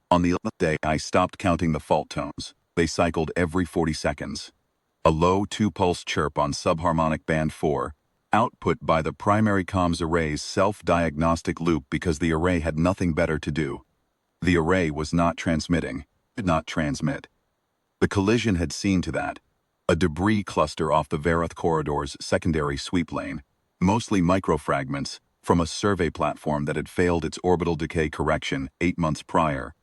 On the 11th day, I stopped counting the fault tones. They cycled every 40 seconds. A low 2-pulse chirp on subharmonic band 4, output by the primary comms array's self-diagnostic loop because the array had nothing better to do. The array was not transmitting, did not transmit. The collision had seen to that. A debris cluster off the Verath corridor's secondary sweep lane, mostly microfragments, from a survey platform that had failed its orbital decay correction 8 months prior.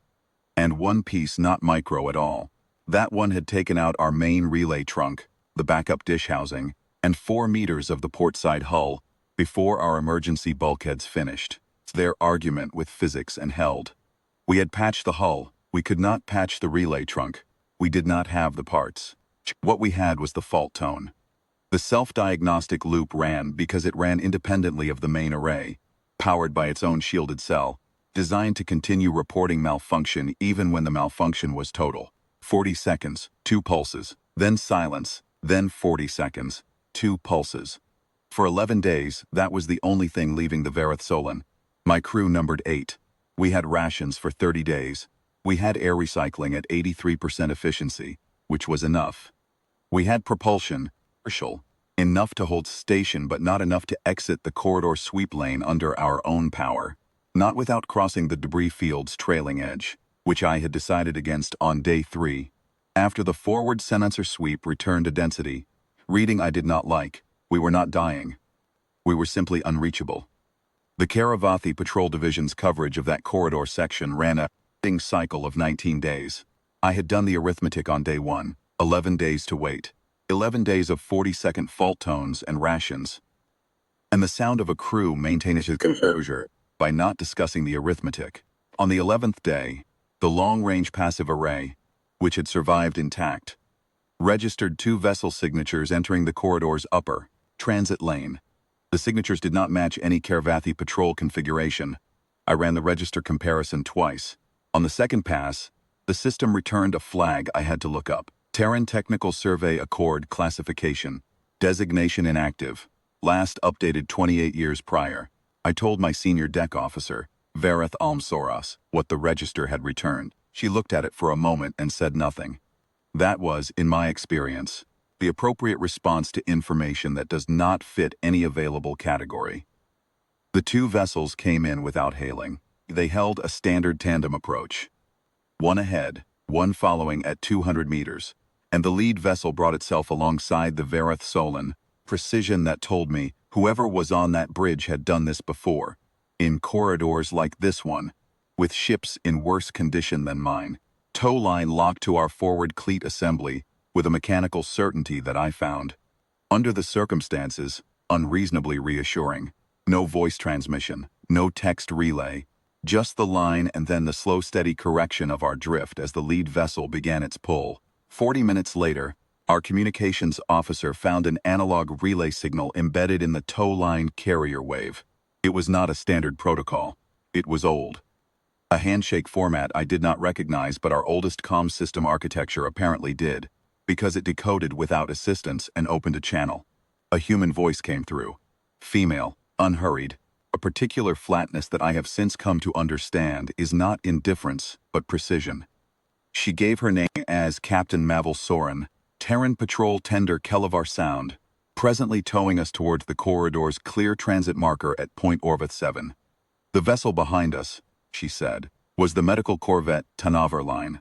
And one piece not micro at all. That one had taken out our main relay trunk, the backup dish housing, and 4 meters of the portside hull before our emergency bulkheads finished. Their argument with physics and held. We had patched the hull. We could not patch the relay trunk. We did not have the parts. What we had was the fault tone. The self-diagnostic loop ran because it ran independently of the main array, powered by its own shielded cell, designed to continue reporting malfunction even when the malfunction was total. 40 seconds, 2 pulses, then silence, then 40 seconds, 2 pulses. For 11 days, that was the only thing leaving the Verath Solon. My crew numbered 8. We had rations for 30 days. We had air recycling at 83% efficiency, which was enough. We had propulsion, enough to hold station but not enough to exit the corridor sweep lane under our own power. Not without crossing the debris field's trailing edge, which I had decided against on day 3. After the forward sensor sweep returned to density, reading I did not like, we were not dying. We were simply unreachable. The Carevathi Patrol Division's coverage of that corridor section ran a cycle of 19 days. I had done the arithmetic on day 1, 11 days to wait. 11 days of 40-second fault tones and rations. And the sound of a crew maintaining its composure by not discussing the arithmetic. On the 11th day, the long-range passive array, which had survived intact, registered 2 vessel signatures entering the corridor's upper transit lane. The signatures did not match any Carevathi patrol configuration. I ran the register comparison twice. On the second pass, the system returned a flag I had to look up. Terran Technical Survey Accord Classification. Designation inactive. Last updated 28 years prior. I told my senior deck officer, Verath Almsoras, what the register had returned. She looked at it for a moment and said nothing. That was, in my experience, the appropriate response to information that does not fit any available category. The 2 vessels came in without hailing. They held a standard tandem approach. One ahead, one following at 200 meters. And the lead vessel brought itself alongside the Verath Solon, precision that told me whoever was on that bridge had done this before, in corridors like this one, with ships in worse condition than mine. Tow line locked to our forward cleat assembly with a mechanical certainty that I found, under the circumstances, unreasonably reassuring. No voice transmission, no text relay, just the line and then the slow steady correction of our drift as the lead vessel began its pull. 40 minutes later, our communications officer found an analog relay signal embedded in the tow line carrier wave. It was not a standard protocol. It was old. A handshake format I did not recognize, but our oldest comm system architecture apparently did, because it decoded without assistance and opened a channel. A human voice came through. Female, unhurried. A particular flatness that I have since come to understand is not indifference, but precision. She gave her name as Captain Mavel Soren, Terran Patrol Tender Kelevar Sound, presently towing us towards the corridor's clear transit marker at Point Orvith 7. The vessel behind us, she said, was the medical corvette Tanavar Line.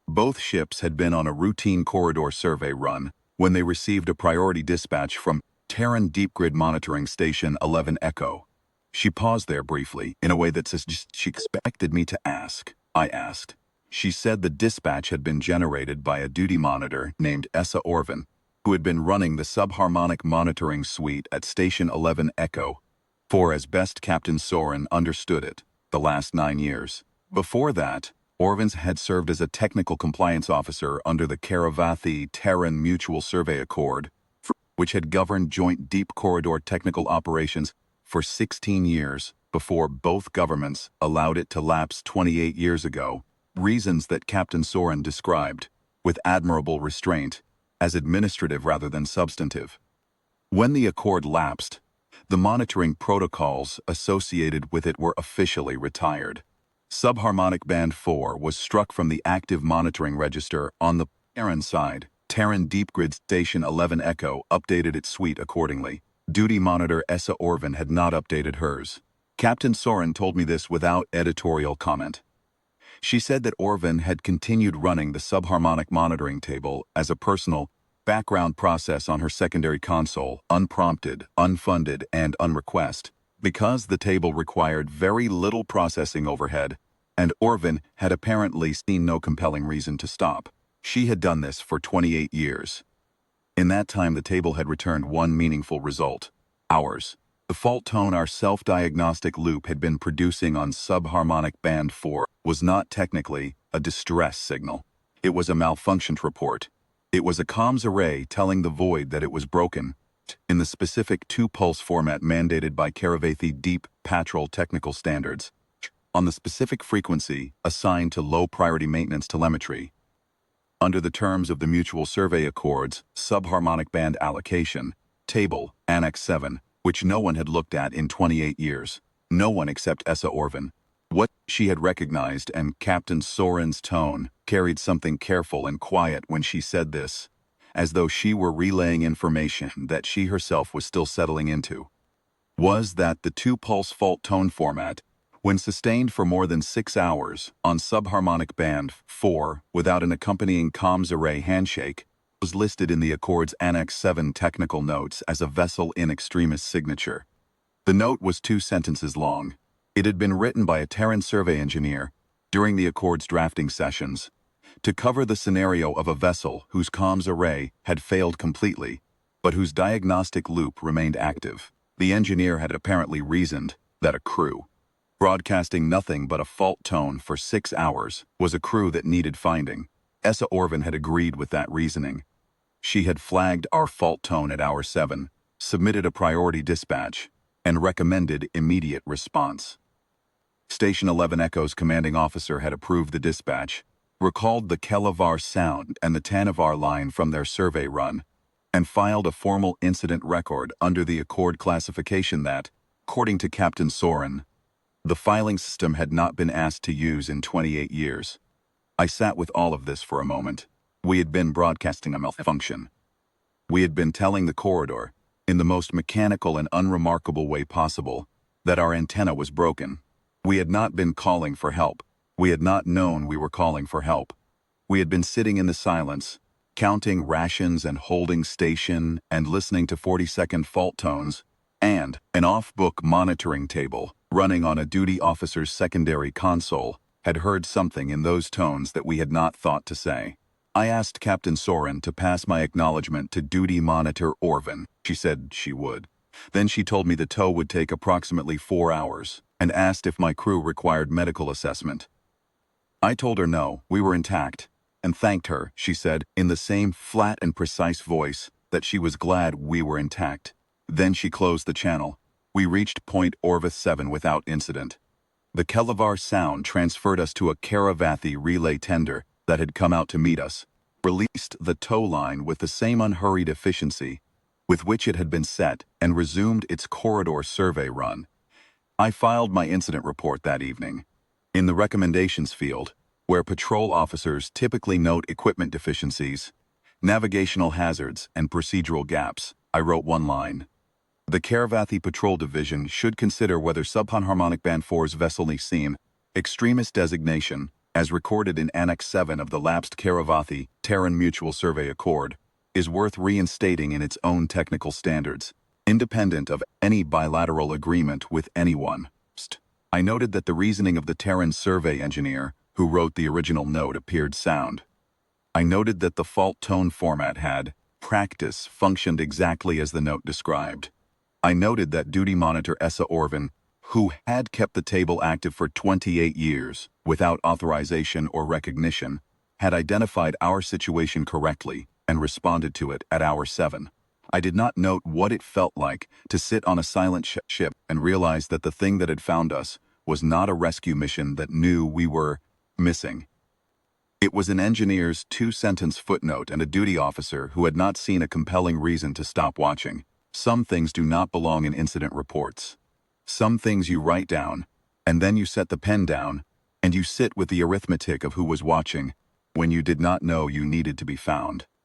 Both ships had been on a routine corridor survey run when they received a priority dispatch from Terran Deep Grid Monitoring Station 11 Echo. She paused there briefly, in a way that she expected me to ask. I asked. She said the dispatch had been generated by a duty monitor named Essa Orvin, who had been running the Sub-Harmonic monitoring suite at Station 11 Echo, for as best Captain Soren understood it, the last 9 years. Before that, Orvins had served as a technical compliance officer under the Carevathi Terran Mutual Survey Accord, which had governed joint deep corridor technical operations for 16 years before both governments allowed it to lapse 28 years ago. Reasons that Captain Soren described, with admirable restraint, as administrative rather than substantive. When the accord lapsed, the monitoring protocols associated with it were officially retired. Sub-Harmonic Band 4 was struck from the active monitoring register on the Terran side. Terran Deep Grid Station 11 Echo updated its suite accordingly. Duty monitor Essa Orvin had not updated hers. Captain Soren told me this without editorial comment. She said that Orvin had continued running the subharmonic monitoring table as a personal, background process on her secondary console, unprompted, unfunded, and unrequest, because the table required very little processing overhead, and Orvin had apparently seen no compelling reason to stop. She had done this for 28 years. In that time, the table had returned one meaningful result: hours. The fault tone our self-diagnostic loop had been producing on subharmonic band 4 was not technically a distress signal. It was a malfunctioned report. It was a comms array telling the void that it was broken in the specific 2-pulse format mandated by Carevathi Deep Patrol technical standards, on the specific frequency assigned to low-priority maintenance telemetry. Under the terms of the Mutual Survey Accord's subharmonic band allocation table, Annex 7, which no one had looked at in 28 years. No one except Essa Orvin. What she had recognized, and Captain Soren's tone carried something careful and quiet when she said this, as though she were relaying information that she herself was still settling into, was that the 2-pulse fault tone format, when sustained for more than 6 hours on subharmonic band 4 without an accompanying comms array handshake, was listed in the Accord's Annex 7 technical notes as a vessel in extremis signature. The note was 2 sentences long. It had been written by a Terran survey engineer during the Accord's drafting sessions to cover the scenario of a vessel whose comms array had failed completely, but whose diagnostic loop remained active. The engineer had apparently reasoned that a crew broadcasting nothing but a fault tone for 6 hours was a crew that needed finding. Essa Orvin had agreed with that reasoning. She had flagged our fault tone at hour 7, submitted a priority dispatch, and recommended immediate response. Station 11 Echo's commanding officer had approved the dispatch, recalled the Carevathi sound and the Tanavar line from their survey run, and filed a formal incident record under the Accord classification that, according to Captain Soren, the filing system had not been asked to use in 28 years. I sat with all of this for a moment. We had been broadcasting a malfunction. We had been telling the corridor, in the most mechanical and unremarkable way possible, that our antenna was broken. We had not been calling for help. We had not known we were calling for help. We had been sitting in the silence, counting rations and holding station and listening to 40-second fault tones, and an off-book monitoring table running on a duty officer's secondary console had heard something in those tones that we had not thought to say. I asked Captain Soren to pass my acknowledgement to Duty Monitor Orvin. She said she would. Then she told me the tow would take approximately 4 hours and asked if my crew required medical assessment. I told her no, we were intact, and thanked her, she said, in the same flat and precise voice, that she was glad we were intact. Then she closed the channel. We reached Point Orvith 7 without incident. The Carevathi sound transferred us to a Carevathi relay tender that had come out to meet us, released the tow line with the same unhurried efficiency with which it had been set, and resumed its corridor survey run. I filed my incident report that evening. In the recommendations field, where patrol officers typically note equipment deficiencies, navigational hazards, and procedural gaps, I wrote one line. The Carevathi Patrol Division should consider whether Subharmonic Band 4's vessel Nisim extremis designation, as recorded in Annex 7 of the lapsed Carevathi Terran Mutual Survey Accord, is worth reinstating in its own technical standards, independent of any bilateral agreement with anyone. I noted that the reasoning of the Terran survey engineer who wrote the original note appeared sound. I noted that the fault tone format had, practice, functioned exactly as the note described. I noted that duty monitor Essa Orvin, who had kept the table active for 28 years without authorization or recognition, had identified our situation correctly and responded to it at hour 7. I did not note what it felt like to sit on a silent ship and realize that the thing that had found us was not a rescue mission that knew we were missing. It was an engineer's 2-sentence footnote and a duty officer who had not seen a compelling reason to stop watching. Some things do not belong in incident reports. Some things you write down, and then you set the pen down, and you sit with the arithmetic of who was watching when you did not know you needed to be found.